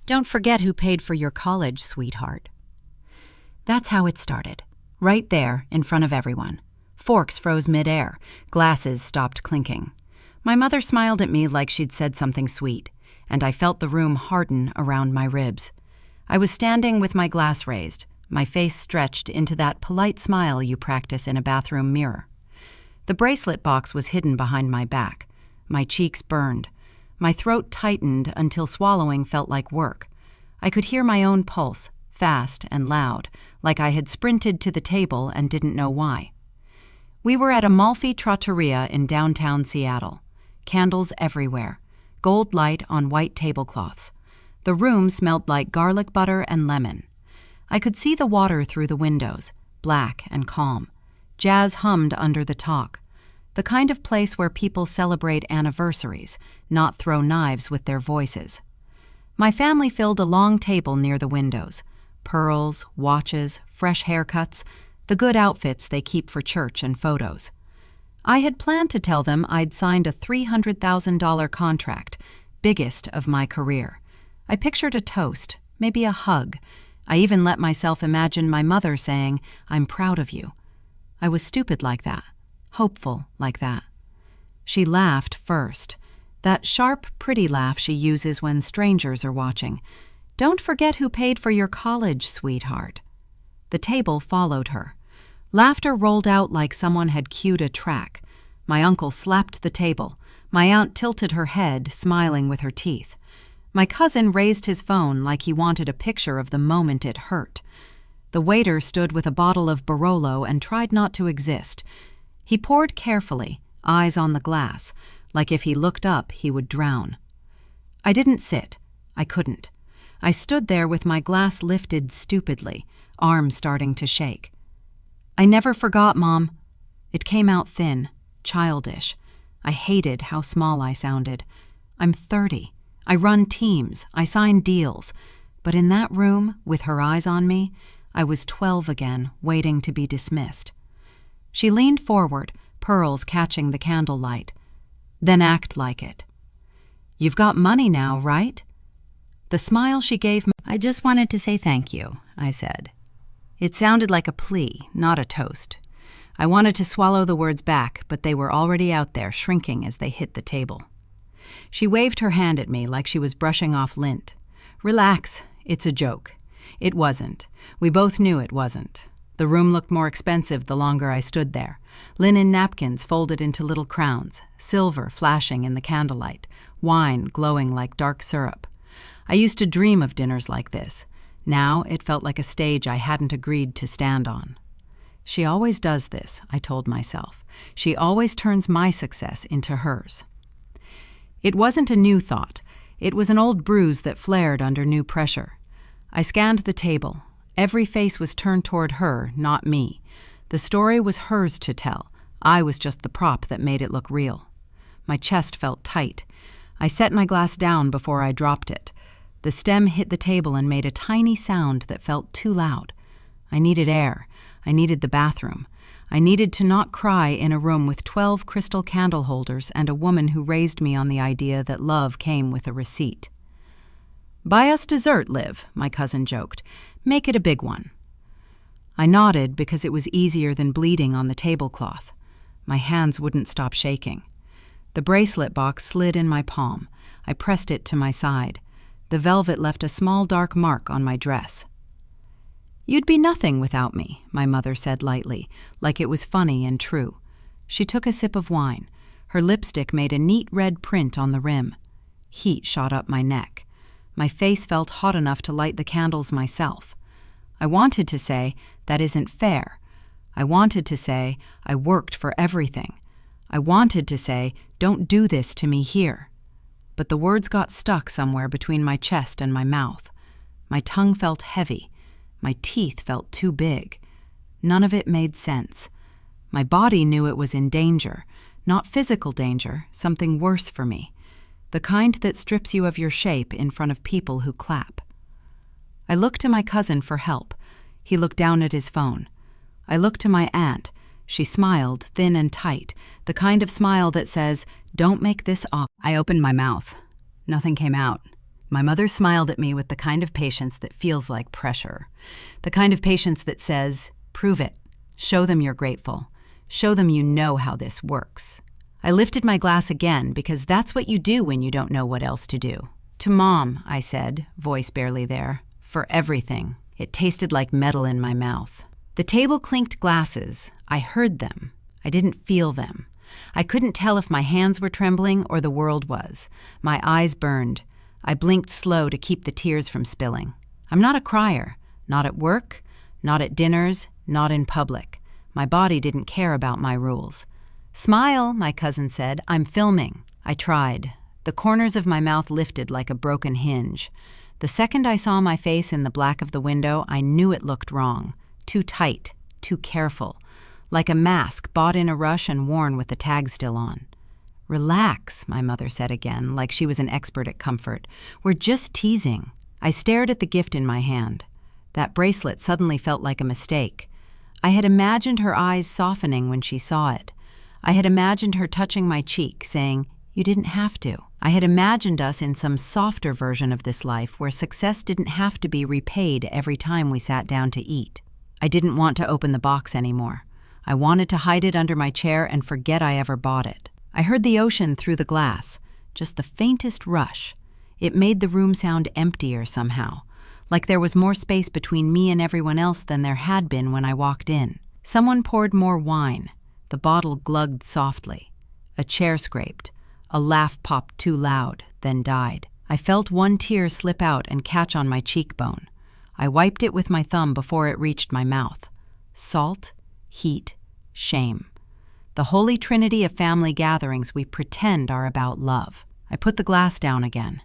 Don't forget who paid for your college, sweetheart. That's how it started. Right there, in front of everyone. Forks froze midair. Glasses stopped clinking. My mother smiled at me like she'd said something sweet, and I felt the room harden around my ribs. I was standing with my glass raised, my face stretched into that polite smile you practice in a bathroom mirror. The bracelet box was hidden behind my back. My cheeks burned. My throat tightened until swallowing felt like work. I could hear my own pulse, fast and loud, like I had sprinted to the table and didn't know why. We were at Amalfi Trattoria in downtown Seattle. Candles everywhere. Gold light on white tablecloths. The room smelled like garlic butter and lemon. I could see the water through the windows, black and calm. Jazz hummed under the talk. The kind of place where people celebrate anniversaries, not throw knives with their voices. My family filled a long table near the windows. Pearls, watches, fresh haircuts, the good outfits they keep for church and photos. I had planned to tell them I'd signed a $300,000 contract, biggest of my career. I pictured a toast, maybe a hug. I even let myself imagine my mother saying, "I'm proud of you." I was stupid like that, hopeful like that. She laughed first, that sharp, pretty laugh she uses when strangers are watching. "Don't forget who paid for your college, sweetheart." The table followed her. Laughter rolled out like someone had cued a track. My uncle slapped the table. My aunt tilted her head, smiling with her teeth. My cousin raised his phone like he wanted a picture of the moment it hurt. The waiter stood with a bottle of Barolo and tried not to exist. He poured carefully, eyes on the glass, like if he looked up, he would drown. I didn't sit. I couldn't. I stood there with my glass lifted stupidly, arms starting to shake. "I never forgot, Mom." It came out thin, childish. I hated how small I sounded. I'm 30. I run teams. I sign deals. But in that room, with her eyes on me, I was 12 again, waiting to be dismissed. She leaned forward, pearls catching the candlelight. "Then act like it." "You've got money now, right?" The smile she gave me. "I just wanted to say thank you," I said. It sounded like a plea, not a toast. I wanted to swallow the words back, but they were already out there, shrinking as they hit the table. She waved her hand at me like she was brushing off lint. "Relax, it's a joke." It wasn't. We both knew it wasn't. The room looked more expensive the longer I stood there. Linen napkins folded into little crowns, silver flashing in the candlelight, wine glowing like dark syrup. I used to dream of dinners like this. Now it felt like a stage I hadn't agreed to stand on. She always does this, I told myself. She always turns my success into hers. It wasn't a new thought. It was an old bruise that flared under new pressure. I scanned the table. Every face was turned toward her, not me. The story was hers to tell. I was just the prop that made it look real. My chest felt tight. I set my glass down before I dropped it. The stem hit the table and made a tiny sound that felt too loud. I needed air. I needed the bathroom. I needed to not cry in a room with 12 crystal candle holders and a woman who raised me on the idea that love came with a receipt. "Buy us dessert, Liv," my cousin joked. "Make it a big one." I nodded because it was easier than bleeding on the tablecloth. My hands wouldn't stop shaking. The bracelet box slid in my palm. I pressed it to my side. The velvet left a small dark mark on my dress. "You'd be nothing without me," my mother said lightly, like it was funny and true. She took a sip of wine. Her lipstick made a neat red print on the rim. Heat shot up my neck. My face felt hot enough to light the candles myself. I wanted to say, "That isn't fair." I wanted to say, "I worked for everything." I wanted to say, "Don't do this to me here." But the words got stuck somewhere between my chest and my mouth. My tongue felt heavy. My teeth felt too big. None of it made sense. My body knew it was in danger, not physical danger, something worse for me. The kind that strips you of your shape in front of people who clap. I looked to my cousin for help. He looked down at his phone. I looked to my aunt. She smiled, thin and tight, the kind of smile that says, "Don't make this awkward." I opened my mouth. Nothing came out. My mother smiled at me with the kind of patience that feels like pressure. The kind of patience that says, prove it. Show them you're grateful. Show them you know how this works. I lifted my glass again because that's what you do when you don't know what else to do. To Mom, I said, voice barely there, for everything. It tasted like metal in my mouth. The table clinked glasses. I heard them. I didn't feel them. I couldn't tell if my hands were trembling or the world was. My eyes burned. I blinked slow to keep the tears from spilling. I'm not a crier. Not at work, not at dinners, not in public. My body didn't care about my rules. Smile, my cousin said. I'm filming. I tried. The corners of my mouth lifted like a broken hinge. The second I saw my face in the black of the window, I knew it looked wrong. Too tight, too careful. Like a mask bought in a rush and worn with the tag still on. Relax, my mother said again, like she was an expert at comfort. We're just teasing. I stared at the gift in my hand. That bracelet suddenly felt like a mistake. I had imagined her eyes softening when she saw it. I had imagined her touching my cheek, saying, "You didn't have to." I had imagined us in some softer version of this life where success didn't have to be repaid every time we sat down to eat. I didn't want to open the box anymore. I wanted to hide it under my chair and forget I ever bought it. I heard the ocean through the glass, just the faintest rush. It made the room sound emptier somehow, like there was more space between me and everyone else than there had been when I walked in. Someone poured more wine. The bottle glugged softly. A chair scraped. A laugh popped too loud, then died. I felt one tear slip out and catch on my cheekbone. I wiped it with my thumb before it reached my mouth. Salt, heat, shame. The holy trinity of family gatherings we pretend are about love. I put the glass down again.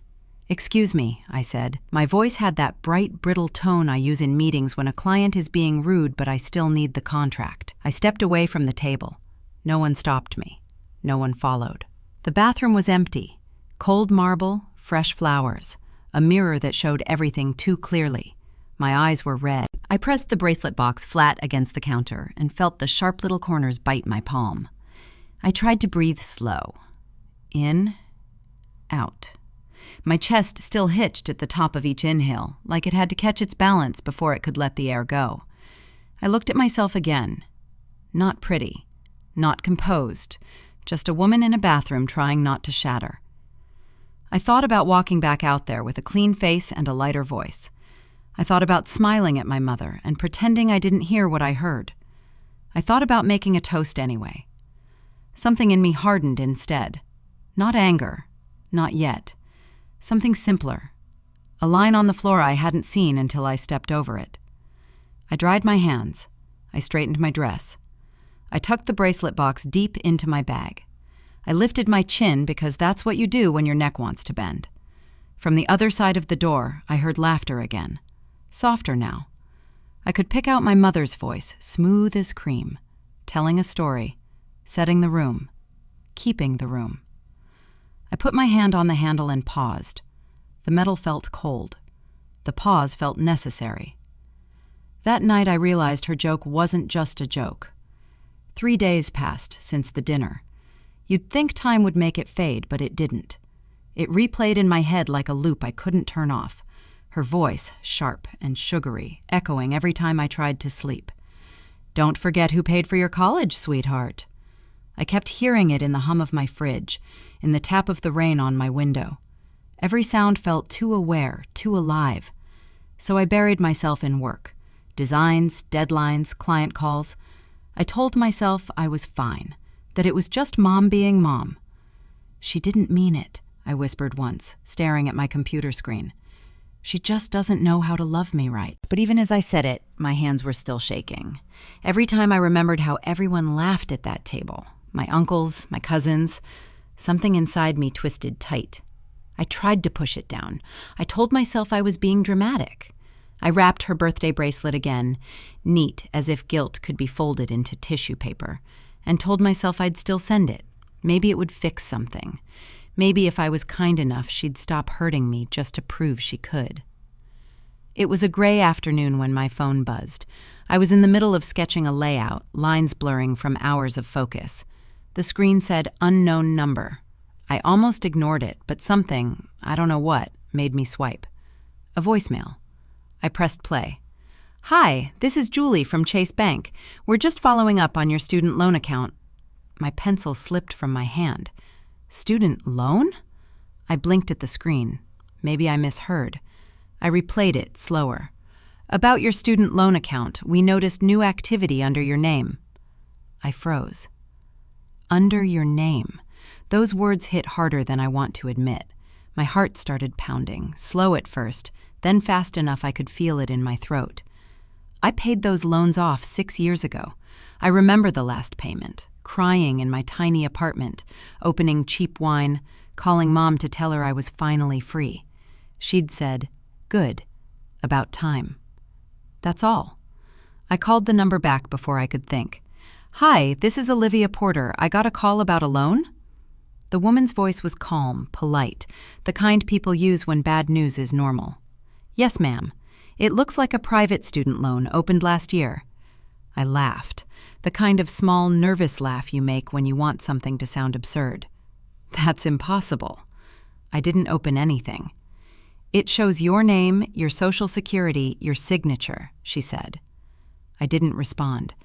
"Excuse me," I said. My voice had that bright, brittle tone I use in meetings when a client is being rude but I still need the contract. I stepped away from the table. No one stopped me. No one followed. The bathroom was empty. Cold marble, fresh flowers. A mirror that showed everything too clearly. My eyes were red. I pressed the bracelet box flat against the counter and felt the sharp little corners bite my palm. I tried to breathe slow. In, out. My chest still hitched at the top of each inhale, like it had to catch its balance before it could let the air go. I looked at myself again. Not pretty. Not composed. Just a woman in a bathroom trying not to shatter. I thought about walking back out there with a clean face and a lighter voice. I thought about smiling at my mother and pretending I didn't hear what I heard. I thought about making a toast anyway. Something in me hardened instead. Not anger. Not yet. Something simpler. A line on the floor I hadn't seen until I stepped over it. I dried my hands. I straightened my dress. I tucked the bracelet box deep into my bag. I lifted my chin because that's what you do when your neck wants to bend. From the other side of the door, I heard laughter again. Softer now. I could pick out my mother's voice, smooth as cream, telling a story, setting the room, keeping the room. I put my hand on the handle and paused. The metal felt cold. The pause felt necessary. That night I realized her joke wasn't just a joke. 3 days passed since the dinner. You'd think time would make it fade, but it didn't. It replayed in my head like a loop I couldn't turn off. Her voice, sharp and sugary, echoing every time I tried to sleep. "Don't forget who paid for your college, sweetheart." I kept hearing it in the hum of my fridge, in the tap of the rain on my window. Every sound felt too aware, too alive. So I buried myself in work. Designs, deadlines, client calls. I told myself I was fine, that it was just Mom being Mom. "She didn't mean it," I whispered once, staring at my computer screen. "She just doesn't know how to love me right." But even as I said it, my hands were still shaking. Every time I remembered how everyone laughed at that table, my uncles, my cousins, something inside me twisted tight. I tried to push it down. I told myself I was being dramatic. I wrapped her birthday bracelet again, neat as if guilt could be folded into tissue paper, and told myself I'd still send it. Maybe it would fix something. Maybe if I was kind enough, she'd stop hurting me just to prove she could. It was a gray afternoon when my phone buzzed. I was in the middle of sketching a layout, lines blurring from hours of focus. The screen said, "Unknown number." I almost ignored it, but something, I don't know what, made me swipe. A voicemail. I pressed play. "Hi, this is Julie from Chase Bank. We're just following up on your student loan account." My pencil slipped from my hand. Student loan? I blinked at the screen. Maybe I misheard. I replayed it, slower. "About your student loan account, we noticed new activity under your name." I froze. Under your name. Those words hit harder than I want to admit. My heart started pounding, slow at first, then fast enough I could feel it in my throat. I paid those loans off 6 years ago. I remember the last payment, crying in my tiny apartment, opening cheap wine, calling Mom to tell her I was finally free. She'd said, "Good, about time." That's all. I called the number back before I could think. "Hi, this is Olivia Porter. I got a call about a loan?" The woman's voice was calm, polite, the kind people use when bad news is normal. "Yes, ma'am. It looks like a private student loan opened last year." I laughed, the kind of small, nervous laugh you make when you want something to sound absurd. "That's impossible." I didn't open anything. "It shows your name, your social security, your signature," she said. I didn't respond.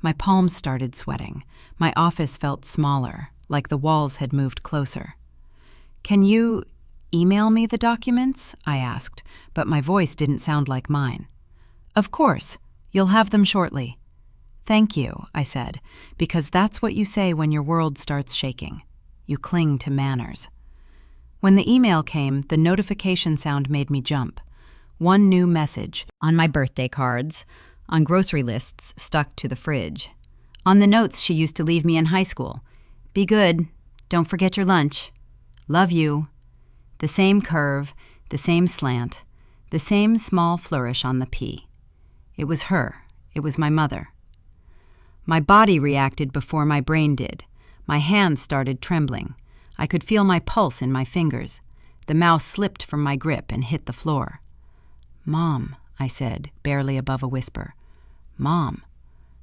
My palms started sweating. My office felt smaller, like the walls had moved closer. "Can you email me the documents?" I asked, but my voice didn't sound like mine. "Of course. You'll have them shortly." "Thank you," I said, because that's what you say when your world starts shaking. You cling to manners. When the email came, the notification sound made me jump. One new message. On my birthday cards, on grocery lists stuck to the fridge, on the notes she used to leave me in high school. "Be good. Don't forget your lunch. Love you." The same curve, the same slant, the same small flourish on the P. It was her. It was my mother. My body reacted before my brain did. My hands started trembling. I could feel my pulse in my fingers. The mouse slipped from my grip and hit the floor. "Mom," I said, barely above a whisper. "Mom."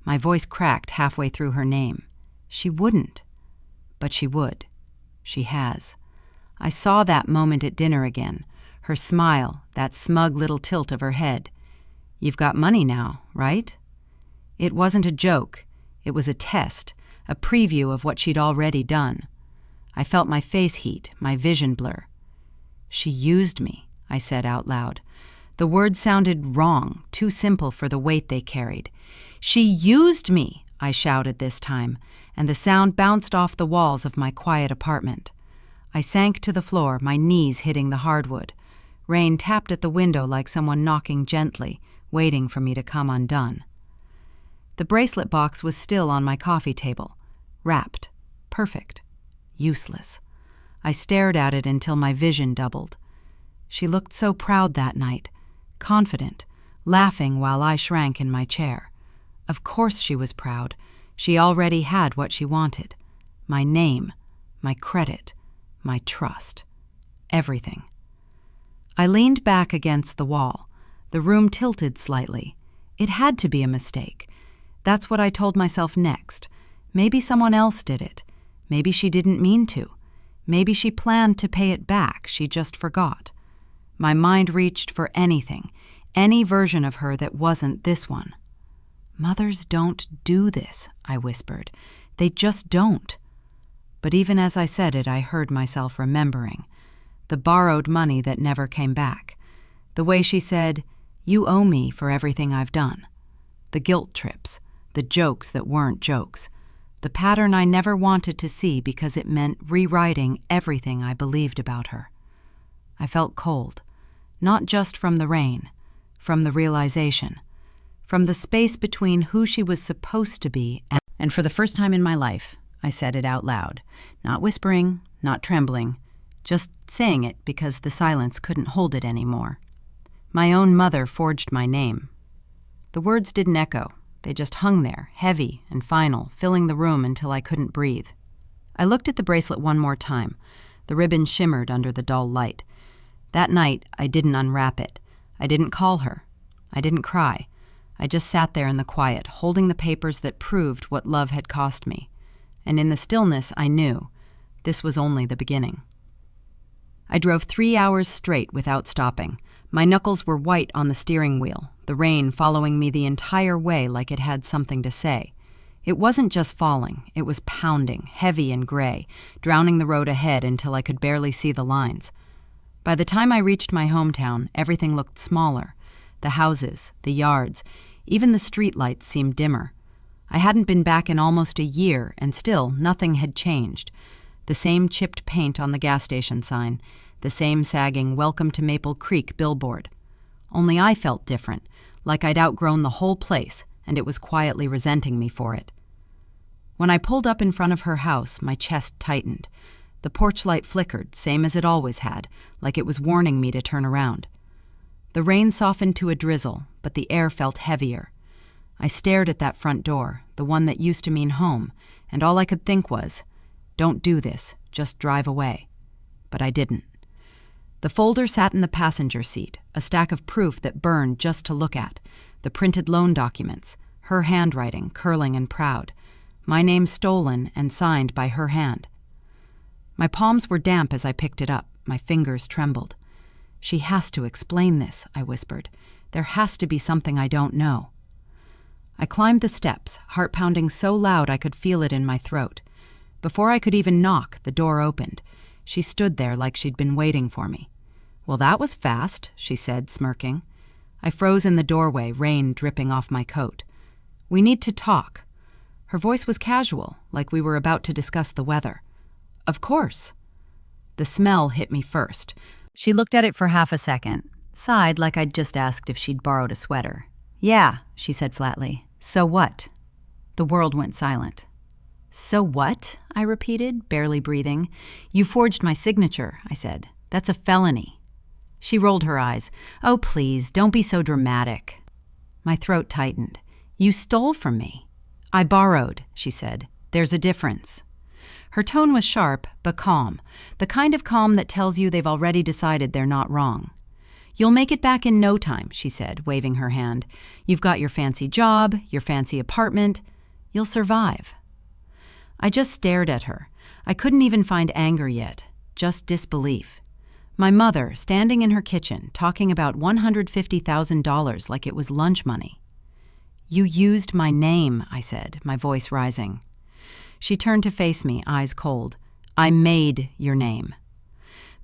My voice cracked halfway through her name. She wouldn't. But she would. She has. I saw that moment at dinner again. Her smile, that smug little tilt of her head. "You've got money now, right?" It wasn't a joke. It was a test, a preview of what she'd already done. I felt my face heat, my vision blur. "She used me," I said out loud. The words sounded wrong, too simple for the weight they carried. "She used me," I shouted this time, and the sound bounced off the walls of my quiet apartment. I sank to the floor, my knees hitting the hardwood. Rain tapped at the window like someone knocking gently, waiting for me to come undone. The bracelet box was still on my coffee table, wrapped, perfect, useless. I stared at it until my vision doubled. She looked so proud that night, confident, laughing while I shrank in my chair. Of course she was proud. She already had what she wanted. My name, my credit, my trust. Everything. I leaned back against the wall. The room tilted slightly. It had to be a mistake. That's what I told myself next. Maybe someone else did it. Maybe she didn't mean to. Maybe she planned to pay it back, she just forgot. My mind reached for anything, any version of her that wasn't this one. "Mothers don't do this," I whispered. "They just don't." But even as I said it, I heard myself remembering. The borrowed money that never came back. The way she said, "You owe me for everything I've done." The guilt trips, the jokes that weren't jokes. The pattern I never wanted to see because it meant rewriting everything I believed about her. I felt cold, not just from the rain, from the realization, from the space between who she was supposed to be and for the first time in my life, I said it out loud, not whispering, not trembling, just saying it because the silence couldn't hold it anymore. My own mother forged my name. The words didn't echo. They just hung there, heavy and final, filling the room until I couldn't breathe. I looked at the bracelet one more time. The ribbon shimmered under the dull light. That night, I didn't unwrap it. I didn't call her. I didn't cry. I just sat there in the quiet, holding the papers that proved what love had cost me. And in the stillness, I knew this was only the beginning. I drove 3 hours straight without stopping. My knuckles were white on the steering wheel, the rain following me the entire way like it had something to say. It wasn't just falling, it was pounding, heavy and gray, drowning the road ahead until I could barely see the lines. By the time I reached my hometown, everything looked smaller. The houses, the yards, even the streetlights seemed dimmer. I hadn't been back in almost a year, and still nothing had changed. The same chipped paint on the gas station sign, the same sagging "Welcome to Maple Creek" billboard. Only I felt different, like I'd outgrown the whole place, and it was quietly resenting me for it. When I pulled up in front of her house, my chest tightened. The porch light flickered, same as it always had, like it was warning me to turn around. The rain softened to a drizzle, but the air felt heavier. I stared at that front door, the one that used to mean home, and all I could think was, "Don't do this, just drive away." But I didn't. The folder sat in the passenger seat, a stack of proof that burned just to look at, the printed loan documents, her handwriting, curling and proud, my name stolen and signed by her hand. My palms were damp as I picked it up, my fingers trembled. "She has to explain this," I whispered. "There has to be something I don't know." I climbed the steps, heart pounding so loud I could feel it in my throat. Before I could even knock, the door opened. She stood there like she'd been waiting for me. "Well, that was fast," she said, smirking. I froze in the doorway, rain dripping off my coat. "We need to talk." Her voice was casual, like we were about to discuss the weather. "Of course." The smell hit me first. She looked at it for half a second, sighed like I'd just asked if she'd borrowed a sweater. "Yeah," she said flatly. "So what?" The world went silent. "So what?" I repeated, barely breathing. "You forged my signature," I said. "That's a felony." She rolled her eyes. "Oh, please, don't be so dramatic." My throat tightened. "You stole from me." "I borrowed," she said. "There's a difference." Her tone was sharp, but calm, the kind of calm that tells you they've already decided they're not wrong. "You'll make it back in no time," she said, waving her hand. "You've got your fancy job, your fancy apartment. You'll survive." I just stared at her. I couldn't even find anger yet, just disbelief. My mother, standing in her kitchen, talking about $150,000 like it was lunch money. "You used my name," I said, my voice rising. She turned to face me, eyes cold. "I made your name."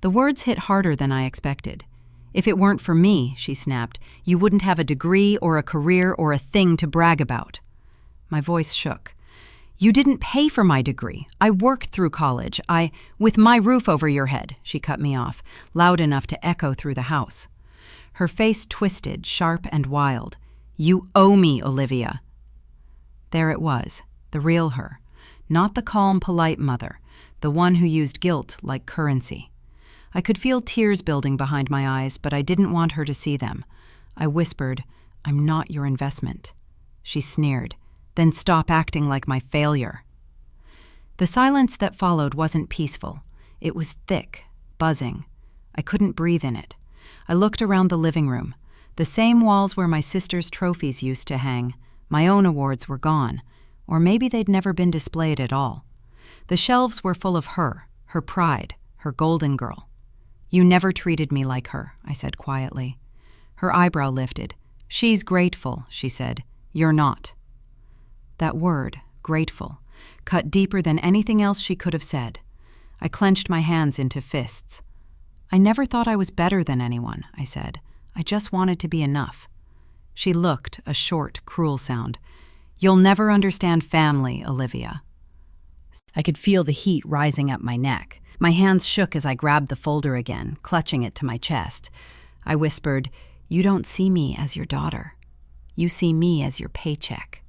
The words hit harder than I expected. "If it weren't for me," she snapped, "you wouldn't have a degree or a career or a thing to brag about." My voice shook. "You didn't pay for my degree. I worked through college. With my roof over your head," she cut me off, loud enough to echo through the house. Her face twisted, sharp and wild. "You owe me, Olivia." There it was, the real her. Not the calm, polite mother, the one who used guilt like currency. I could feel tears building behind my eyes, but I didn't want her to see them. I whispered, "I'm not your investment." She sneered, "Then stop acting like my failure." The silence that followed wasn't peaceful. It was thick, buzzing. I couldn't breathe in it. I looked around the living room. The same walls where my sister's trophies used to hang. My own awards were gone. Or maybe they'd never been displayed at all. The shelves were full of her pride, her golden girl. "You never treated me like her," I said quietly. Her eyebrow lifted. "She's grateful," she said. "You're not." That word, grateful, cut deeper than anything else she could have said. I clenched my hands into fists. "I never thought I was better than anyone," I said. "I just wanted to be enough." She looked, a short, cruel sound. "You'll never understand family, Olivia." I could feel the heat rising up my neck. My hands shook as I grabbed the folder again, clutching it to my chest. I whispered, "You don't see me as your daughter. You see me as your paycheck."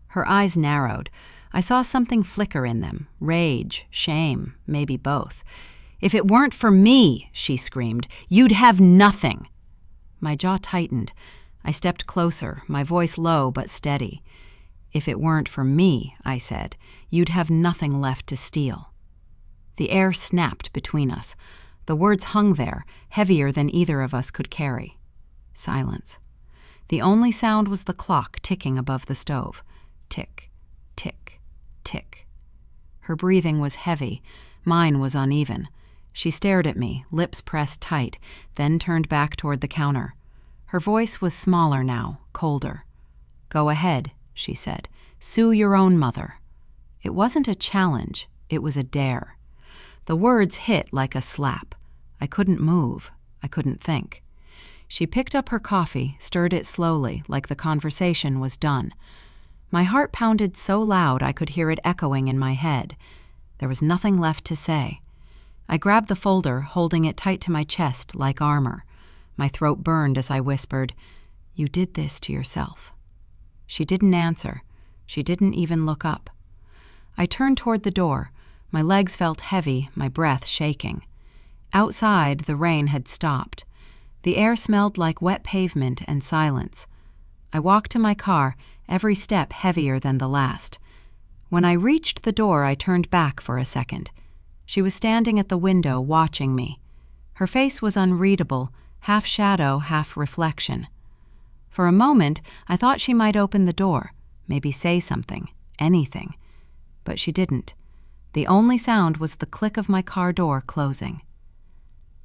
Her eyes narrowed. I saw something flicker in them, rage, shame, maybe both. "If it weren't for me," she screamed, "you'd have nothing." My jaw tightened. I stepped closer, my voice low but steady. "If it weren't for me," I said, "you'd have nothing left to steal." The air snapped between us. The words hung there, heavier than either of us could carry. Silence. The only sound was the clock ticking above the stove. Tick, tick, tick. Her breathing was heavy. Mine was uneven. She stared at me, lips pressed tight, then turned back toward the counter. Her voice was smaller now, colder. "Go ahead," she said. "Sue your own mother." It wasn't a challenge, it was a dare. The words hit like a slap. I couldn't move. I couldn't think. She picked up her coffee, stirred it slowly, like the conversation was done. My heart pounded so loud I could hear it echoing in my head. There was nothing left to say. I grabbed the folder, holding it tight to my chest like armor. My throat burned as I whispered, "You did this to yourself." She didn't answer. She didn't even look up. I turned toward the door. My legs felt heavy, my breath shaking. Outside, the rain had stopped. The air smelled like wet pavement and silence. I walked to my car, every step heavier than the last. When I reached the door, I turned back for a second. She was standing at the window, watching me. Her face was unreadable, half shadow, half reflection. For a moment, I thought she might open the door, maybe say something, anything. But she didn't. The only sound was the click of my car door closing.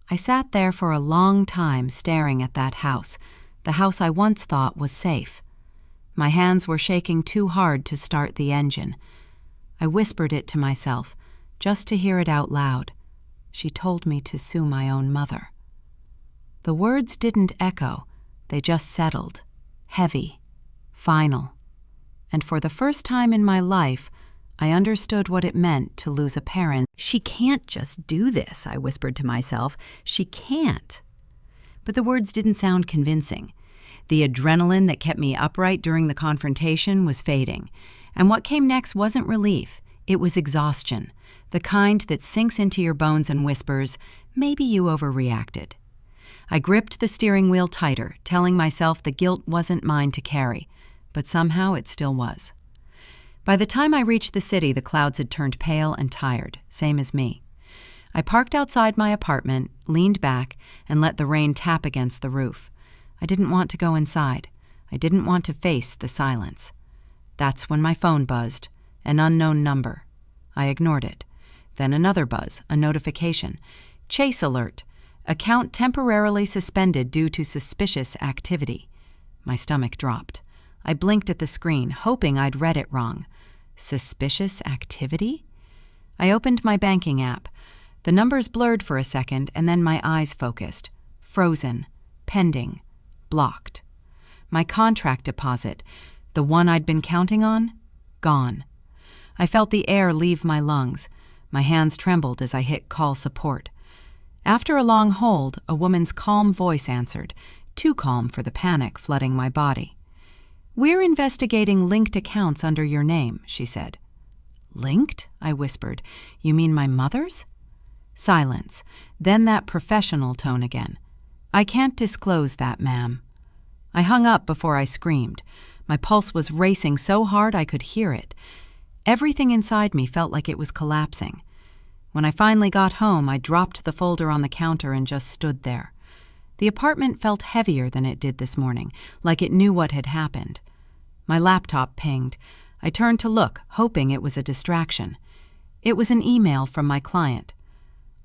I sat there for a long time staring at that house, the house I once thought was safe. My hands were shaking too hard to start the engine. I whispered it to myself, just to hear it out loud. She told me to sue my own mother. The words didn't echo, they just settled, heavy, final. And for the first time in my life, I understood what it meant to lose a parent. "She can't just do this," I whispered to myself. "She can't." But the words didn't sound convincing. The adrenaline that kept me upright during the confrontation was fading. And what came next wasn't relief, it was exhaustion, the kind that sinks into your bones and whispers, "Maybe you overreacted." I gripped the steering wheel tighter, telling myself the guilt wasn't mine to carry, but somehow it still was. By the time I reached the city, the clouds had turned pale and tired, same as me. I parked outside my apartment, leaned back, and let the rain tap against the roof. I didn't want to go inside. I didn't want to face the silence. That's when my phone buzzed, an unknown number. I ignored it. Then another buzz, a notification. Chase alert. Account temporarily suspended due to suspicious activity. My stomach dropped. I blinked at the screen, hoping I'd read it wrong. Suspicious activity? I opened my banking app. The numbers blurred for a second, and then my eyes focused. Frozen. Pending. Blocked. My contract deposit, the one I'd been counting on, gone. I felt the air leave my lungs. My hands trembled as I hit call support. After a long hold, a woman's calm voice answered, too calm for the panic flooding my body. "We're investigating linked accounts under your name," she said. "Linked?" I whispered. "You mean my mother's?" Silence. Then that professional tone again. "I can't disclose that, ma'am." I hung up before I screamed. My pulse was racing so hard I could hear it. Everything inside me felt like it was collapsing. When I finally got home, I dropped the folder on the counter and just stood there. The apartment felt heavier than it did this morning, like it knew what had happened. My laptop pinged. I turned to look, hoping it was a distraction. It was an email from my client.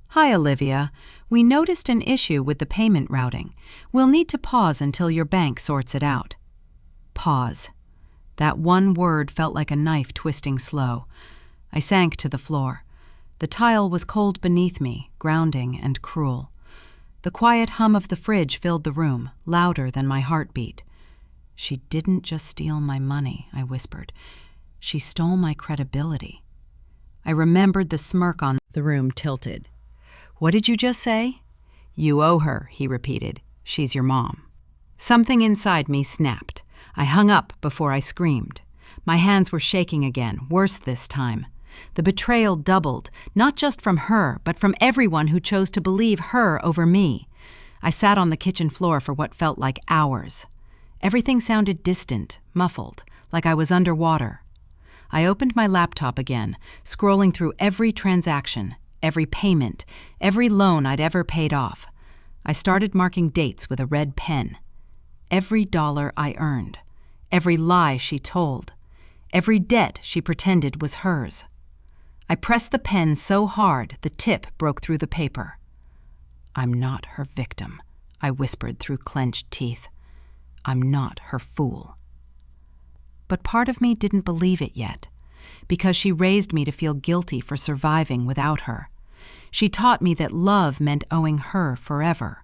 "Hi, Olivia. We noticed an issue with the payment routing. We'll need to pause until your bank sorts it out." Pause. That one word felt like a knife twisting slow. I sank to the floor. The tile was cold beneath me, grounding and cruel. The quiet hum of the fridge filled the room, louder than my heartbeat. "She didn't just steal my money," I whispered. "She stole my credibility." I remembered the smirk on the room tilted. "What did you just say?" "You owe her," he repeated. "She's your mom." Something inside me snapped. I hung up before I screamed. My hands were shaking again, worse this time. The betrayal doubled, not just from her, but from everyone who chose to believe her over me. I sat on the kitchen floor for what felt like hours. Everything sounded distant, muffled, like I was underwater. I opened my laptop again, scrolling through every transaction, every payment, every loan I'd ever paid off. I started marking dates with a red pen. Every dollar I earned, every lie she told, every debt she pretended was hers. I pressed the pen so hard the tip broke through the paper. "I'm not her victim," I whispered through clenched teeth. "I'm not her fool." But part of me didn't believe it yet, because she raised me to feel guilty for surviving without her. She taught me that love meant owing her forever.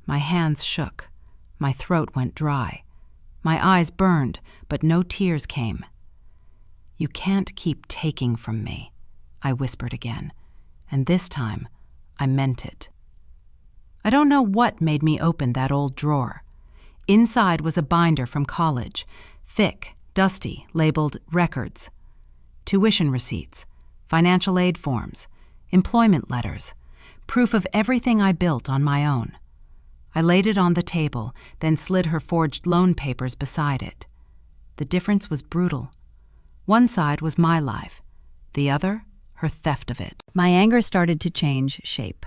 My hands shook. My throat went dry. My eyes burned, but no tears came. "You can't keep taking from me," I whispered again, and this time I meant it. I don't know what made me open that old drawer. Inside was a binder from college, thick, dusty, labeled records. Tuition receipts, financial aid forms, employment letters, proof of everything I built on my own. I laid it on the table, then slid her forged loan papers beside it. The difference was brutal. One side was my life, the other, her theft of it. My anger started to change shape.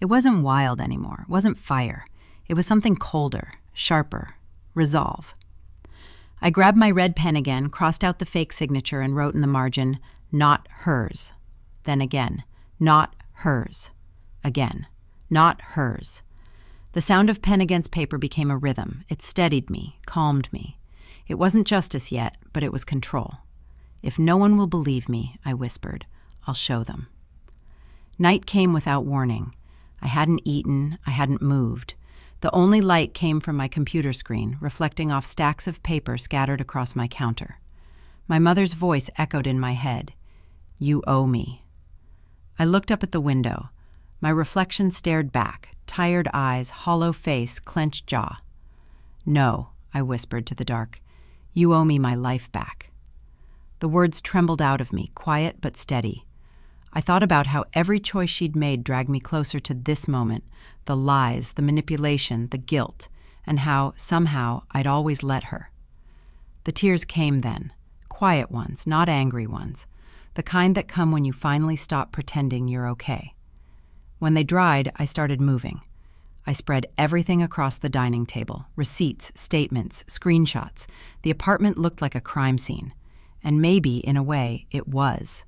It wasn't wild anymore, it wasn't fire. It was something colder, sharper, resolve. I grabbed my red pen again, crossed out the fake signature, and wrote in the margin, "Not hers." Then again, "Not hers." Again, "Not hers." The sound of pen against paper became a rhythm. It steadied me, calmed me. It wasn't justice yet, but it was control. "If no one will believe me," I whispered, "I'll show them." Night came without warning. I hadn't eaten, I hadn't moved. The only light came from my computer screen, reflecting off stacks of paper scattered across my counter. My mother's voice echoed in my head. "You owe me." I looked up at the window. My reflection stared back, tired eyes, hollow face, clenched jaw. "No," I whispered to the dark. "You owe me my life back." The words trembled out of me, quiet but steady. I thought about how every choice she'd made dragged me closer to this moment, the lies, the manipulation, the guilt, and how, somehow, I'd always let her. The tears came then, quiet ones, not angry ones, the kind that come when you finally stop pretending you're okay. When they dried, I started moving. I spread everything across the dining table, receipts, statements, screenshots. The apartment looked like a crime scene, and maybe, in a way, it was.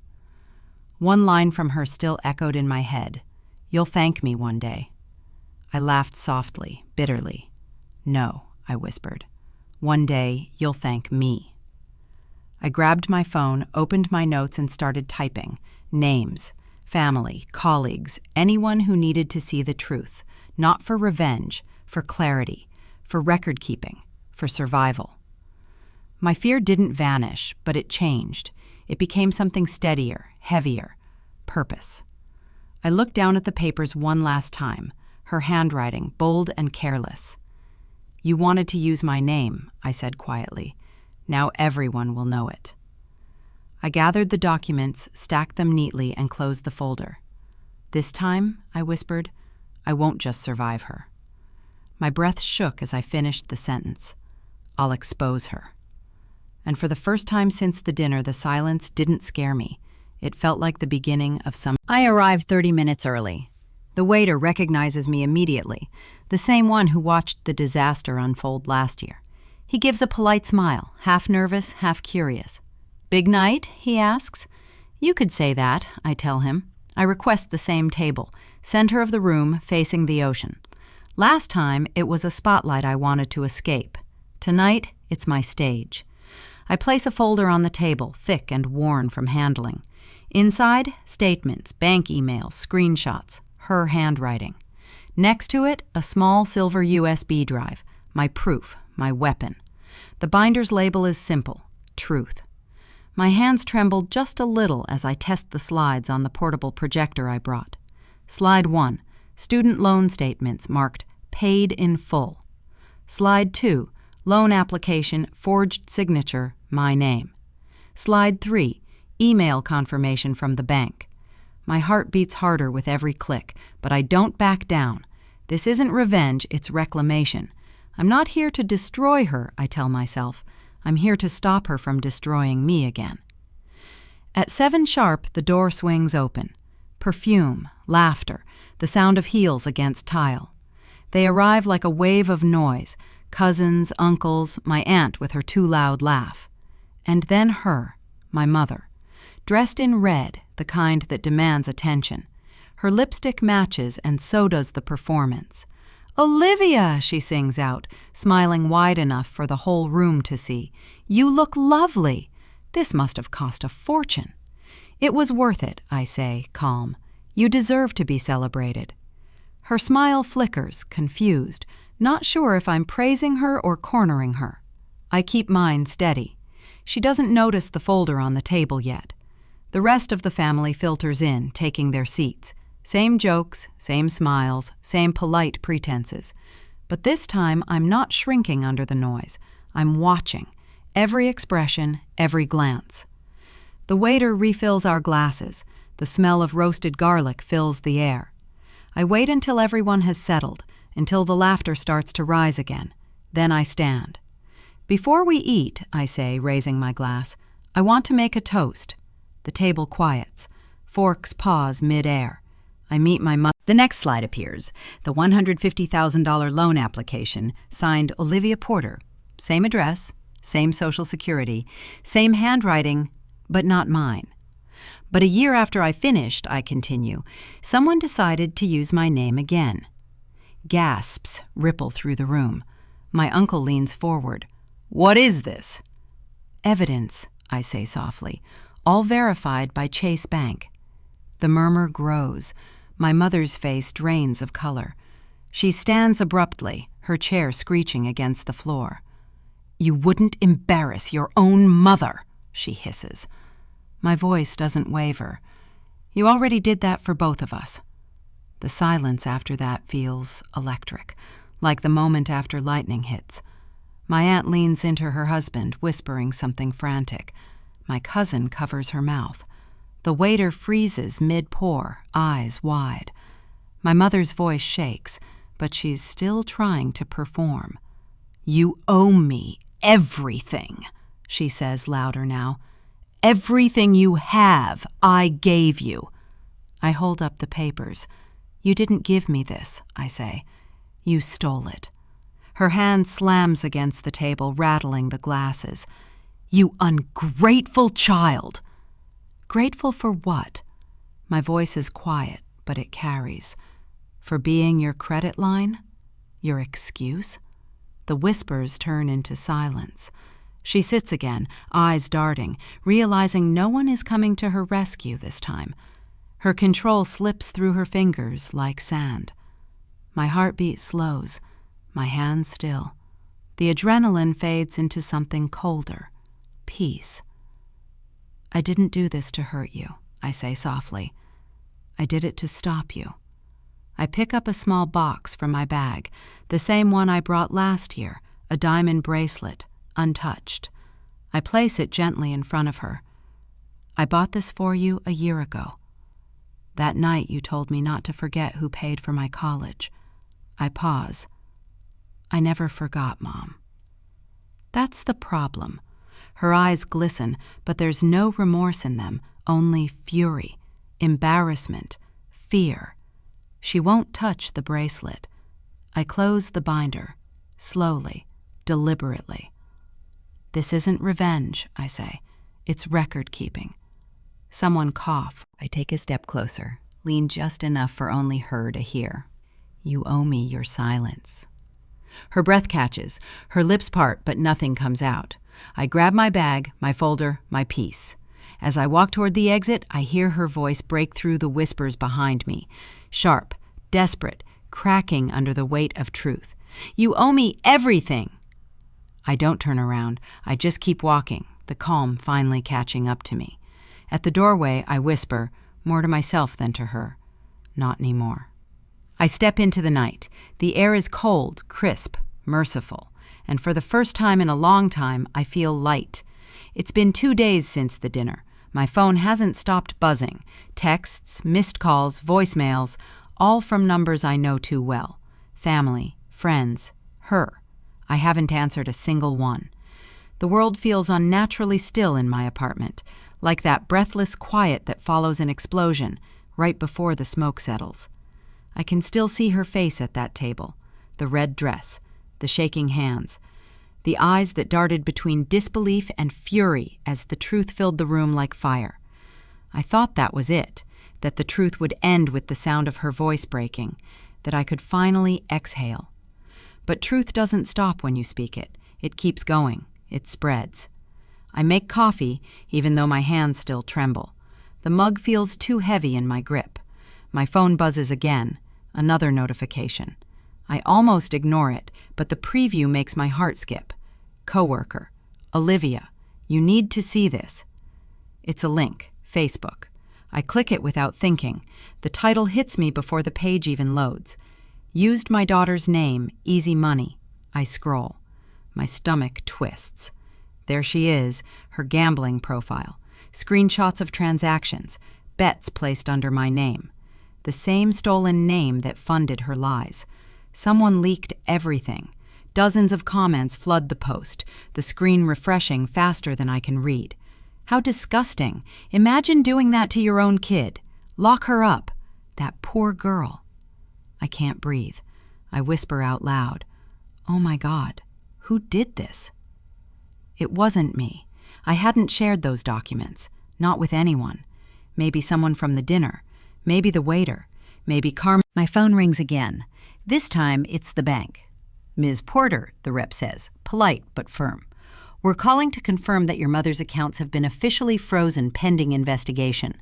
One line from her still echoed in my head. "You'll thank me one day." I laughed softly, bitterly. "No," I whispered. "One day, you'll thank me." I grabbed my phone, opened my notes, and started typing. Names, family, colleagues, anyone who needed to see the truth, not for revenge, for clarity, for record-keeping, for survival. My fear didn't vanish, but it changed. It became something steadier, heavier, purpose. I looked down at the papers one last time, her handwriting, bold and careless. "You wanted to use my name," I said quietly. "Now everyone will know it." I gathered the documents, stacked them neatly, and closed the folder. "This time," I whispered, "I won't just survive her." My breath shook as I finished the sentence. "I'll expose her." And for the first time since the dinner, the silence didn't scare me. It felt like the beginning of some... I arrived 30 minutes early. The waiter recognizes me immediately, the same one who watched the disaster unfold last year. He gives a polite smile, half nervous, half curious. "Big night?" he asks. "You could say that," I tell him. I request the same table, center of the room, facing the ocean. Last time, it was a spotlight I wanted to escape. Tonight, it's my stage. I place a folder on the table, thick and worn from handling. Inside, statements, bank emails, screenshots, her handwriting. Next to it, a small silver USB drive, my proof, my weapon. The binder's label is simple, truth. My hands trembled just a little as I test the slides on the portable projector I brought. Slide 1, student loan statements marked paid in full. Slide 2, loan application, forged signature, my name. Slide 3, email confirmation from the bank. My heart beats harder with every click, but I don't back down. This isn't revenge, it's reclamation. I'm not here to destroy her, I tell myself. I'm here to stop her from destroying me again. At 7 sharp, the door swings open. Perfume, laughter, the sound of heels against tile. They arrive like a wave of noise, cousins, uncles, my aunt with her too loud laugh. And then her, my mother. Dressed in red, the kind that demands attention. Her lipstick matches, and so does the performance. "Olivia," she sings out, smiling wide enough for the whole room to see. "You look lovely." This must have cost a fortune. "It was worth it," I say, calm. "You deserve to be celebrated." Her smile flickers, confused, not sure if I'm praising her or cornering her. I keep mine steady. She doesn't notice the folder on the table yet. The rest of the family filters in, taking their seats. Same jokes, same smiles, same polite pretenses. But this time I'm not shrinking under the noise. I'm watching. Every expression, every glance. The waiter refills our glasses. The smell of roasted garlic fills the air. I wait until everyone has settled, until the laughter starts to rise again. Then I stand. "Before we eat," I say, raising my glass, "I want to make a toast." The table quiets. Forks pause mid-air. I meet my mother. The next slide appears. The $150,000 loan application, signed Olivia Porter. Same address, same Social Security, same handwriting, but not mine. But a year after I finished, I continue, someone decided to use my name again. Gasps ripple through the room. My uncle leans forward. "What is this?" "Evidence," I say softly, "all verified by Chase Bank." The murmur grows. My mother's face drains of color. She stands abruptly, her chair screeching against the floor. "You wouldn't embarrass your own mother," she hisses. My voice doesn't waver. "You already did that for both of us." The silence after that feels electric, like the moment after lightning hits. My aunt leans into her husband, whispering something frantic. My cousin covers her mouth. The waiter freezes mid-pour, eyes wide. My mother's voice shakes, but she's still trying to perform. "You owe me everything," she says louder now. "Everything you have, I gave you." I hold up the papers. "You didn't give me this," I say. "You stole it." Her hand slams against the table, rattling the glasses. "You ungrateful child!" Grateful for what? My voice is quiet, but it carries. For being your credit line? Your excuse? The whispers turn into silence. She sits again, eyes darting, realizing no one is coming to her rescue this time. Her control slips through her fingers like sand. My heartbeat slows, my hands still. The adrenaline fades into something colder. Peace. "I didn't do this to hurt you," I say softly. "I did it to stop you." I pick up a small box from my bag, the same one I brought last year, a diamond bracelet, untouched. I place it gently in front of her. "I bought this for you a year ago. That night you told me not to forget who paid for my college." I pause. "I never forgot, Mom." That's the problem. Her eyes glisten, but there's no remorse in them, only fury, embarrassment, fear. She won't touch the bracelet. I close the binder, slowly, deliberately. "This isn't revenge," I say. "It's record-keeping." Someone cough. I take a step closer, lean just enough for only her to hear. "You owe me your silence." Her breath catches, her lips part, but nothing comes out. I grab my bag, my folder, my piece. As I walk toward the exit, I hear her voice break through the whispers behind me, sharp, desperate, cracking under the weight of truth. "You owe me everything!" I don't turn around. I just keep walking, the calm finally catching up to me. At the doorway, I whisper, more to myself than to her, "Not anymore." I step into the night. The air is cold, crisp, merciful, and for the first time in a long time, I feel light. It's been 2 days since the dinner. My phone hasn't stopped buzzing. Texts, missed calls, voicemails, all from numbers I know too well. Family, friends, her. I haven't answered a single one. The world feels unnaturally still in my apartment, like that breathless quiet that follows an explosion, right before the smoke settles. I can still see her face at that table, the red dress, the shaking hands, the eyes that darted between disbelief and fury as the truth filled the room like fire. I thought that was it, that the truth would end with the sound of her voice breaking, that I could finally exhale. But truth doesn't stop when you speak it. It keeps going. It spreads. I make coffee, even though my hands still tremble. The mug feels too heavy in my grip. My phone buzzes again. Another notification. I almost ignore it, but the preview makes my heart skip. Coworker. Olivia. You need to see this. It's a link. Facebook. I click it without thinking. The title hits me before the page even loads. Used my daughter's name, Easy Money. I scroll. My stomach twists. There she is, her gambling profile. Screenshots of transactions, bets placed under my name. The same stolen name that funded her lies. Someone leaked everything. Dozens of comments flood the post, the screen refreshing faster than I can read. How disgusting. Imagine doing that to your own kid. Lock her up. That poor girl. I can't breathe. I whisper out loud. Oh my God, who did this? It wasn't me. I hadn't shared those documents. Not with anyone. Maybe someone from the dinner. Maybe the waiter. Maybe Carmen. My phone rings again. This time it's the bank. Ms. Porter, the rep says, polite but firm. We're calling to confirm that your mother's accounts have been officially frozen pending investigation.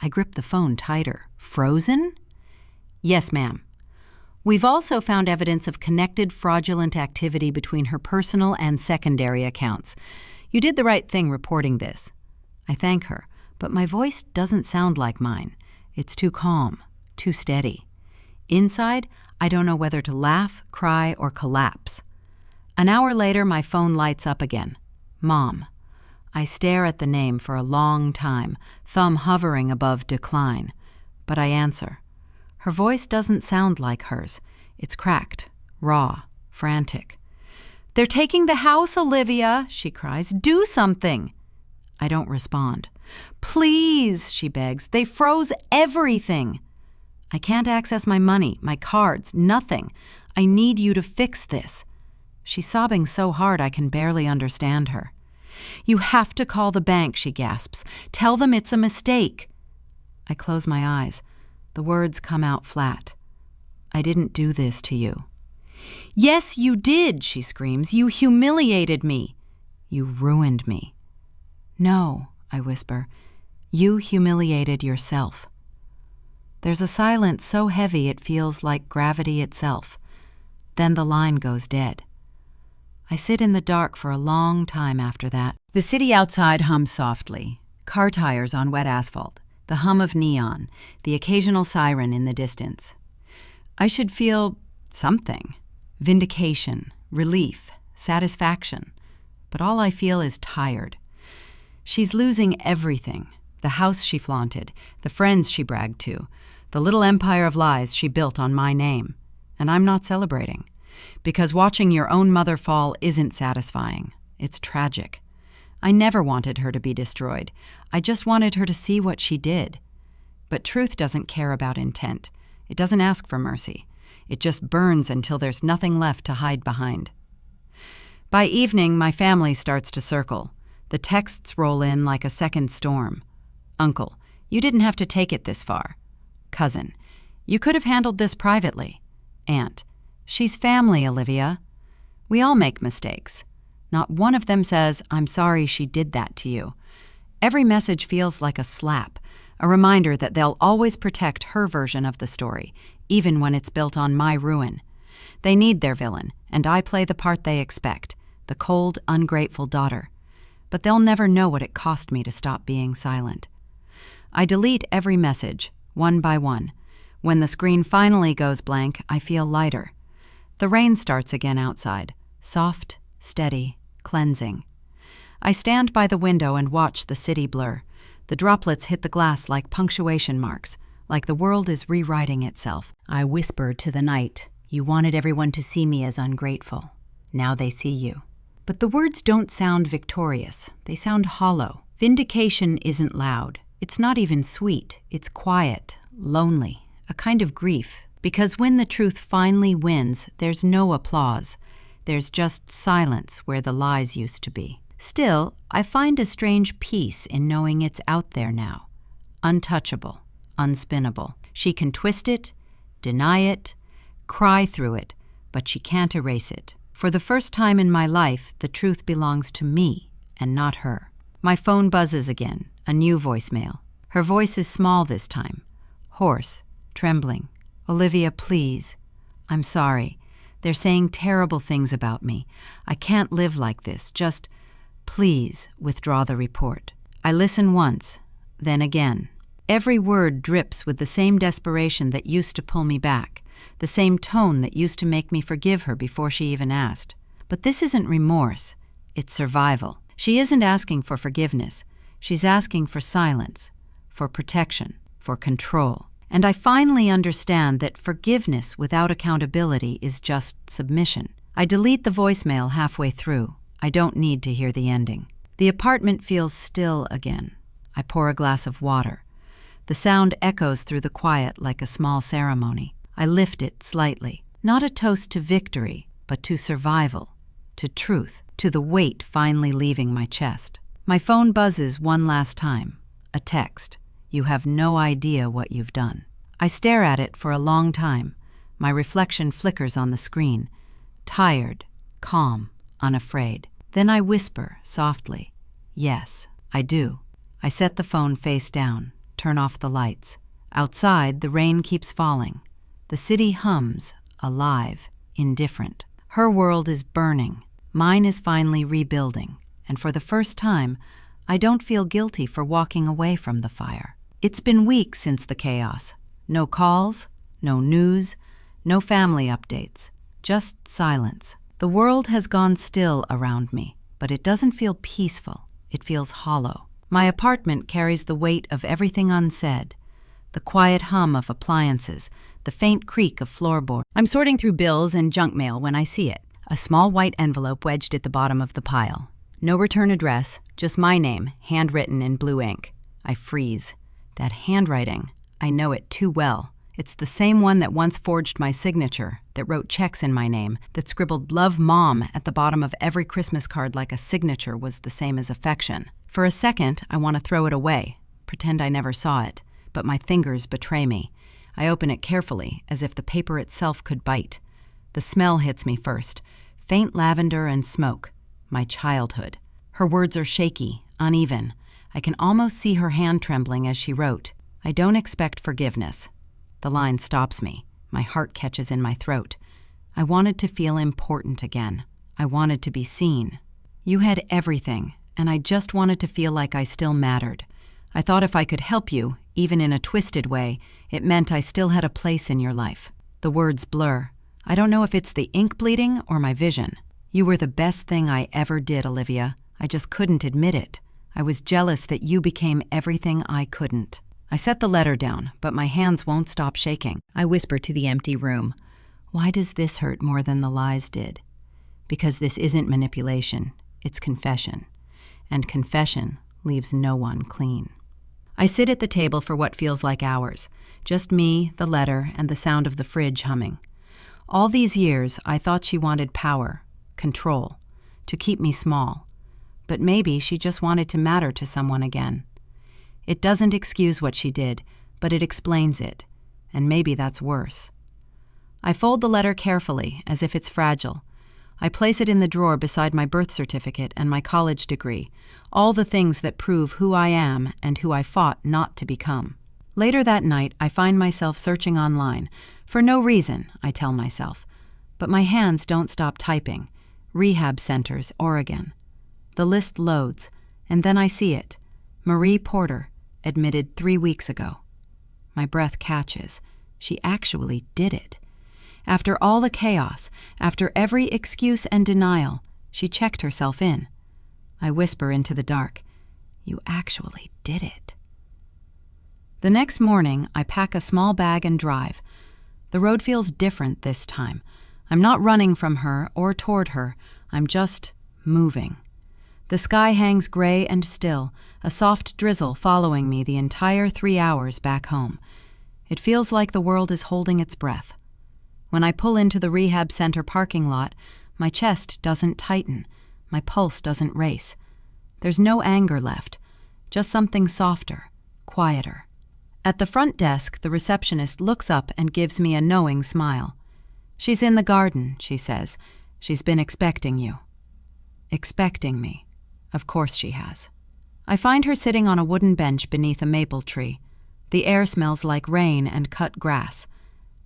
I grip the phone tighter. Frozen? Yes, ma'am. We've also found evidence of connected fraudulent activity between her personal and secondary accounts. You did the right thing reporting this. I thank her, but my voice doesn't sound like mine. It's too calm, too steady. Inside, I don't know whether to laugh, cry, or collapse. An hour later, my phone lights up again. Mom. I stare at the name for a long time, thumb hovering above decline. But I answer. Her voice doesn't sound like hers. It's cracked, raw, frantic. They're taking the house, Olivia, she cries. Do something. I don't respond. Please, she begs. They froze everything. I can't access my money, my cards, nothing. I need you to fix this. She's sobbing so hard I can barely understand her. You have to call the bank, she gasps. Tell them it's a mistake. I close my eyes. The words come out flat. I didn't do this to you. Yes, you did, she screams. You humiliated me. You ruined me. No, I whisper. You humiliated yourself. There's a silence so heavy it feels like gravity itself. Then the line goes dead. I sit in the dark for a long time after that. The city outside hums softly. Car tires on wet asphalt. The hum of neon. The occasional siren in the distance. I should feel something. Vindication, relief, satisfaction. But all I feel is tired. She's losing everything. The house she flaunted, the friends she bragged to, the little empire of lies she built on my name. And I'm not celebrating. Because watching your own mother fall isn't satisfying. It's tragic. I never wanted her to be destroyed. I just wanted her to see what she did. But truth doesn't care about intent. It doesn't ask for mercy. It just burns until there's nothing left to hide behind. By evening, my family starts to circle. The texts roll in like a second storm. Uncle, you didn't have to take it this far. Cousin, you could have handled this privately. Aunt, she's family, Olivia. We all make mistakes. Not one of them says, I'm sorry she did that to you. Every message feels like a slap, a reminder that they'll always protect her version of the story, even when it's built on my ruin. They need their villain, and I play the part they expect, the cold, ungrateful daughter. But they'll never know what it cost me to stop being silent. I delete every message, one by one. When the screen finally goes blank, I feel lighter. The rain starts again outside, soft, steady, cleansing. I stand by the window and watch the city blur. The droplets hit the glass like punctuation marks, like the world is rewriting itself. I whisper to the night, you wanted everyone to see me as ungrateful. Now they see you. But the words don't sound victorious. They sound hollow. Vindication isn't loud. It's not even sweet. It's quiet, lonely, a kind of grief. Because when the truth finally wins, there's no applause. There's just silence where the lies used to be. Still, I find a strange peace in knowing it's out there now. untouchable, unspinnable. She can twist it, deny it, cry through it, but she can't erase it. For the first time in my life, the truth belongs to me and not her. My phone buzzes again, a new voicemail. Her voice is small this time, hoarse, trembling. "Olivia, please. I'm sorry. They're saying terrible things about me. I can't live like this. Just, please, withdraw the report." I listen once, then again. Every word drips with the same desperation that used to pull me back, the same tone that used to make me forgive her before she even asked. But this isn't remorse, it's survival. She isn't asking for forgiveness. She's asking for silence, for protection, for control. And I finally understand that forgiveness without accountability is just submission. I delete the voicemail halfway through. I don't need to hear the ending. The apartment feels still again. I pour a glass of water. The sound echoes through the quiet like a small ceremony. I lift it slightly. Not a toast to victory, but to survival, to truth, to the weight finally leaving my chest. My phone buzzes one last time. A text. "You have no idea what you've done." I stare at it for a long time. My reflection flickers on the screen. Tired, calm, unafraid. Then I whisper softly, "Yes, I do." I set the phone face down, turn off the lights. Outside, the rain keeps falling. The city hums, alive, indifferent. Her world is burning. Mine is finally rebuilding. And for the first time, I don't feel guilty for walking away from the fire. It's been weeks since the chaos. No calls, no news, no family updates, just silence. The world has gone still around me, but it doesn't feel peaceful. It feels hollow. My apartment carries the weight of everything unsaid. The quiet hum of appliances, the faint creak of floorboard. I'm sorting through bills and junk mail when I see it. A small white envelope wedged at the bottom of the pile. No return address, just my name, handwritten in blue ink. I freeze. That handwriting, I know it too well. It's the same one that once forged my signature, that wrote checks in my name, that scribbled "Love Mom" at the bottom of every Christmas card like a signature was the same as affection. For a second, I want to throw it away, pretend I never saw it, but my fingers betray me. I open it carefully, as if the paper itself could bite. The smell hits me first, faint lavender and smoke. My childhood. Her words are shaky, uneven. I can almost see her hand trembling as she wrote. "I don't expect forgiveness." The line stops me. My heart catches in my throat. I wanted to feel important again. I wanted to be seen. "You had everything, and I just wanted to feel like I still mattered. I thought if I could help you, even in a twisted way, it meant I still had a place in your life." The words blur. I don't know if it's the ink bleeding or my vision. "You were the best thing I ever did, Olivia. I just couldn't admit it. I was jealous that you became everything I couldn't." I set the letter down, but my hands won't stop shaking. I whisper to the empty room. Why does this hurt more than the lies did? Because this isn't manipulation, it's confession. And confession leaves no one clean. I sit at the table for what feels like hours. Just me, the letter, and the sound of the fridge humming. All these years, I thought she wanted power, control, to keep me small. But maybe she just wanted to matter to someone again. It doesn't excuse what she did, but it explains it. And maybe that's worse. I fold the letter carefully, as if it's fragile. I place it in the drawer beside my birth certificate and my college degree, all the things that prove who I am and who I fought not to become. Later that night, I find myself searching online. For no reason, I tell myself. But my hands don't stop typing. Rehab centers, Oregon. The list loads, and then I see it. Marie Porter, admitted 3 weeks ago. My breath catches. She actually did it. After all the chaos, after every excuse and denial, she checked herself in. I whisper into the dark, "You actually did it." The next morning, I pack a small bag and drive. The road feels different this time. I'm not running from her or toward her. I'm just moving. The sky hangs gray and still, a soft drizzle following me the entire 3 hours back home. It feels like the world is holding its breath. When I pull into the rehab center parking lot, my chest doesn't tighten, my pulse doesn't race. There's no anger left, just something softer, quieter. At the front desk, the receptionist looks up and gives me a knowing smile. "She's in the garden," she says. "She's been expecting you." Expecting me. Of course she has. I find her sitting on a wooden bench beneath a maple tree. The air smells like rain and cut grass.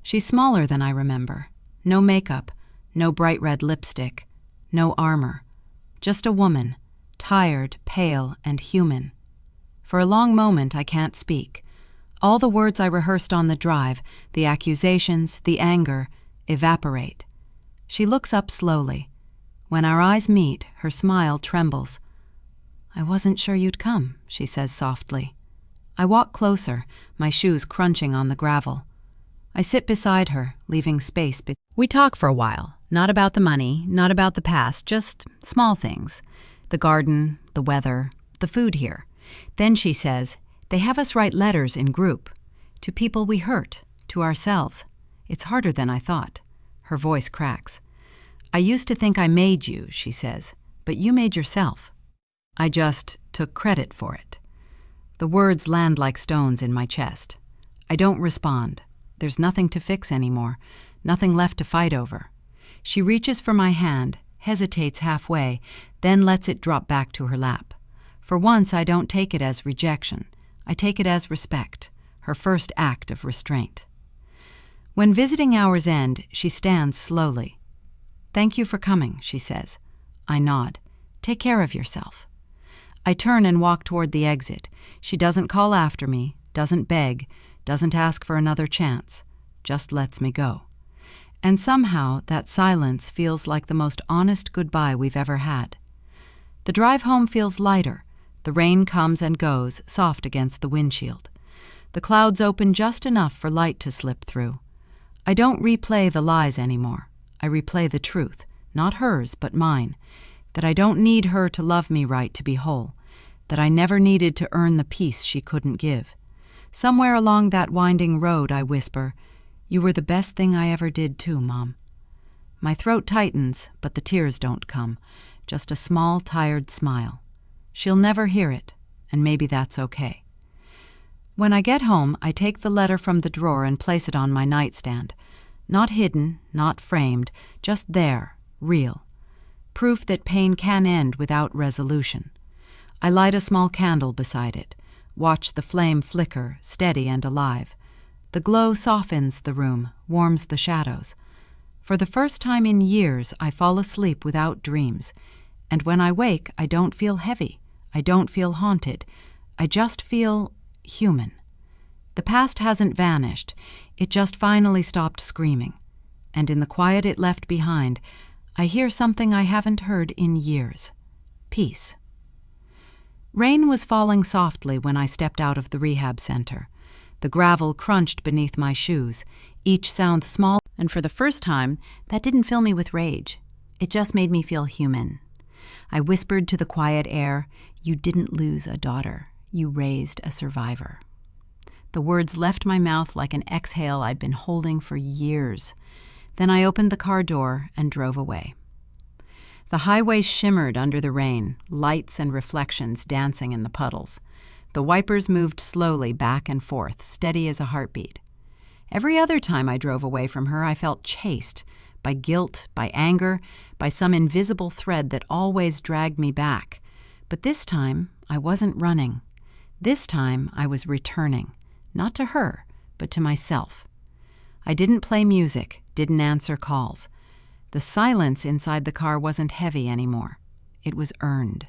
She's smaller than I remember. No makeup, no bright red lipstick, no armor. Just a woman, tired, pale, and human. For a long moment I can't speak. All the words I rehearsed on the drive, the accusations, the anger, evaporate. She looks up slowly. When our eyes meet, her smile trembles. "I wasn't sure you'd come," she says softly. I walk closer, my shoes crunching on the gravel. I sit beside her, leaving space. We talk for a while, not about the money, not about the past, just small things. The garden, the weather, the food here. Then she says, "They have us write letters in group. To people we hurt, to ourselves. It's harder than I thought." Her voice cracks. "I used to think I made you," she says, "but you made yourself." I just took credit for it. The words land like stones in my chest. I don't respond. There's nothing to fix anymore, nothing left to fight over. She reaches for my hand, hesitates halfway, then lets it drop back to her lap. For once, I don't take it as rejection. I take it as respect, her first act of restraint. When visiting hours end, she stands slowly. "Thank you for coming," she says. I nod. "Take care of yourself." I turn and walk toward the exit. She doesn't call after me, doesn't beg, doesn't ask for another chance, just lets me go. And somehow that silence feels like the most honest goodbye we've ever had. The drive home feels lighter. The rain comes and goes, soft against the windshield. The clouds open just enough for light to slip through. I don't replay the lies anymore. I replay the truth, not hers, but mine, that I don't need her to love me right to be whole, that I never needed to earn the peace she couldn't give. Somewhere along that winding road, I whisper, "You were the best thing I ever did too, Mom." My throat tightens, but the tears don't come, just a small, tired smile. She'll never hear it, and maybe that's okay. When I get home, I take the letter from the drawer and place it on my nightstand. Not hidden, not framed, just there, real. Proof that pain can end without resolution. I light a small candle beside it, watch the flame flicker, steady and alive. The glow softens the room, warms the shadows. For the first time in years, I fall asleep without dreams. And when I wake, I don't feel heavy. I don't feel haunted. I just feel human. The past hasn't vanished. It just finally stopped screaming. And in the quiet it left behind, I hear something I haven't heard in years. Peace. Rain was falling softly when I stepped out of the rehab center. The gravel crunched beneath my shoes, each sound small, and for the first time, that didn't fill me with rage. It just made me feel human. I whispered to the quiet air, "You didn't lose a daughter. You raised a survivor." The words left my mouth like an exhale I'd been holding for years. Then I opened the car door and drove away. The highway shimmered under the rain, lights and reflections dancing in the puddles. The wipers moved slowly back and forth, steady as a heartbeat. Every other time I drove away from her, I felt chased by guilt, by anger, by some invisible thread that always dragged me back. But this time, I wasn't running. This time, I was returning, not to her, but to myself. I didn't play music, didn't answer calls. The silence inside the car wasn't heavy anymore. It was earned.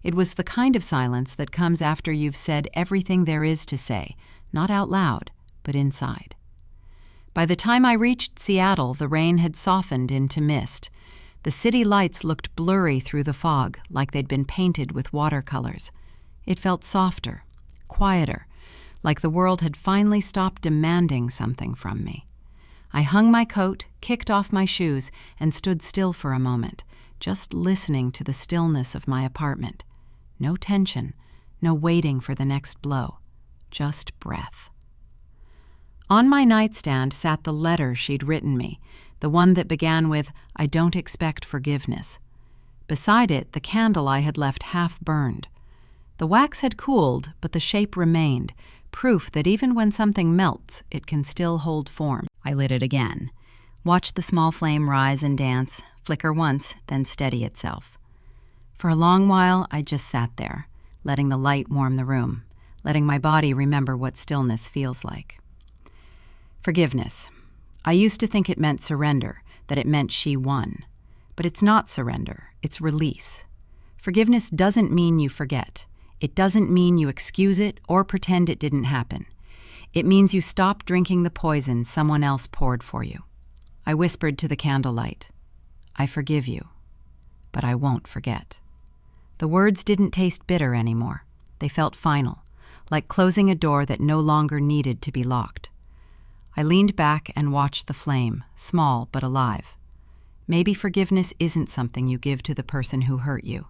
It was the kind of silence that comes after you've said everything there is to say, not out loud, but inside. By the time I reached Seattle, the rain had softened into mist. The city lights looked blurry through the fog, like they'd been painted with watercolors. It felt softer, quieter, like the world had finally stopped demanding something from me. I hung my coat, kicked off my shoes, and stood still for a moment, just listening to the stillness of my apartment. No tension, no waiting for the next blow, just breath. On my nightstand sat the letter she'd written me, the one that began with, "I don't expect forgiveness." Beside it, the candle I had left half burned. The wax had cooled, but the shape remained, proof that even when something melts, it can still hold form. I lit it again. Watched the small flame rise and dance, flicker once, then steady itself. For a long while, I just sat there, letting the light warm the room, letting my body remember what stillness feels like. Forgiveness. I used to think it meant surrender, that it meant she won. But it's not surrender, it's release. Forgiveness doesn't mean you forget. It doesn't mean you excuse it or pretend it didn't happen. It means you stop drinking the poison someone else poured for you. I whispered to the candlelight, I forgive you, but I won't forget. The words didn't taste bitter anymore. They felt final, like closing a door that no longer needed to be locked. I leaned back and watched the flame, small but alive. Maybe forgiveness isn't something you give to the person who hurt you.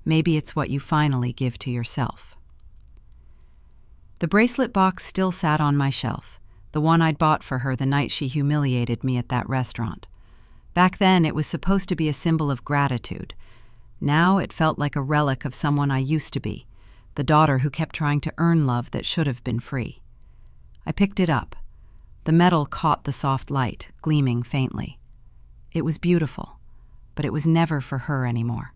Maybe it's what you finally give to yourself. The bracelet box still sat on my shelf, the one I'd bought for her the night she humiliated me at that restaurant. Back then, it was supposed to be a symbol of gratitude. Now it felt like a relic of someone I used to be, the daughter who kept trying to earn love that should have been free. I picked it up. The metal caught the soft light, gleaming faintly. It was beautiful, but it was never for her anymore.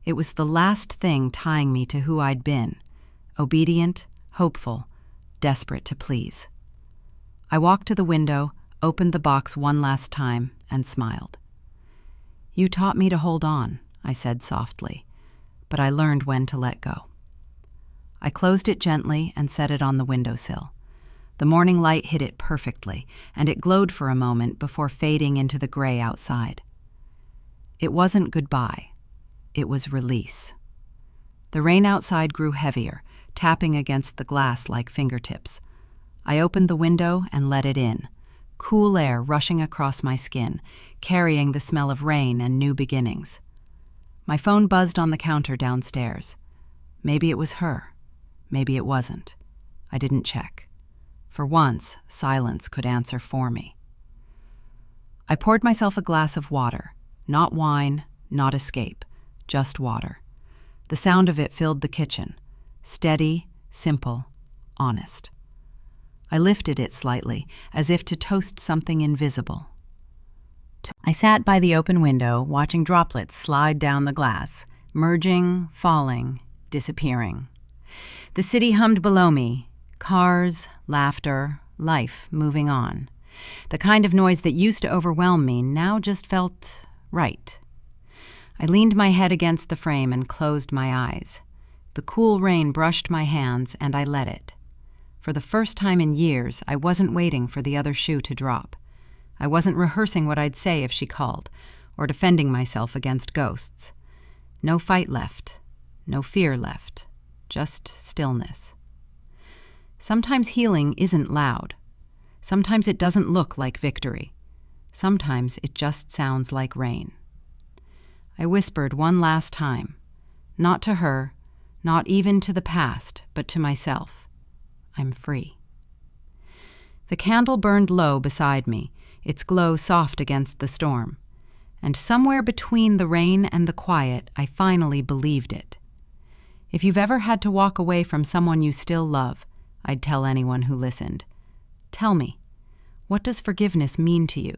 It was the last thing tying me to who I'd been, obedient, hopeful, desperate to please. I walked to the window, opened the box one last time, and smiled. You taught me to hold on, I said softly, but I learned when to let go. I closed it gently and set it on the windowsill. The morning light hit it perfectly, and it glowed for a moment before fading into the gray outside. It wasn't goodbye. It was release. The rain outside grew heavier, tapping against the glass like fingertips. I opened the window and let it in, cool air rushing across my skin, carrying the smell of rain and new beginnings. My phone buzzed on the counter downstairs. Maybe it was her. Maybe it wasn't. I didn't check. For once, silence could answer for me. I poured myself a glass of water, not wine, not escape, just water. The sound of it filled the kitchen, steady, simple, honest. I lifted it slightly, as if to toast something invisible. I sat by the open window, watching droplets slide down the glass, merging, falling, disappearing. The city hummed below me, cars, laughter, life moving on. The kind of noise that used to overwhelm me now just felt right. I leaned my head against the frame and closed my eyes. The cool rain brushed my hands, and I let it. For the first time in years, I wasn't waiting for the other shoe to drop. I wasn't rehearsing what I'd say if she called, or defending myself against ghosts. No fight left, no fear left, just stillness. Sometimes healing isn't loud. Sometimes it doesn't look like victory. Sometimes it just sounds like rain. I whispered one last time, not to her, not even to the past, but to myself. I'm free. The candle burned low beside me, its glow soft against the storm. And somewhere between the rain and the quiet, I finally believed it. If you've ever had to walk away from someone you still love, I'd tell anyone who listened, tell me, what does forgiveness mean to you?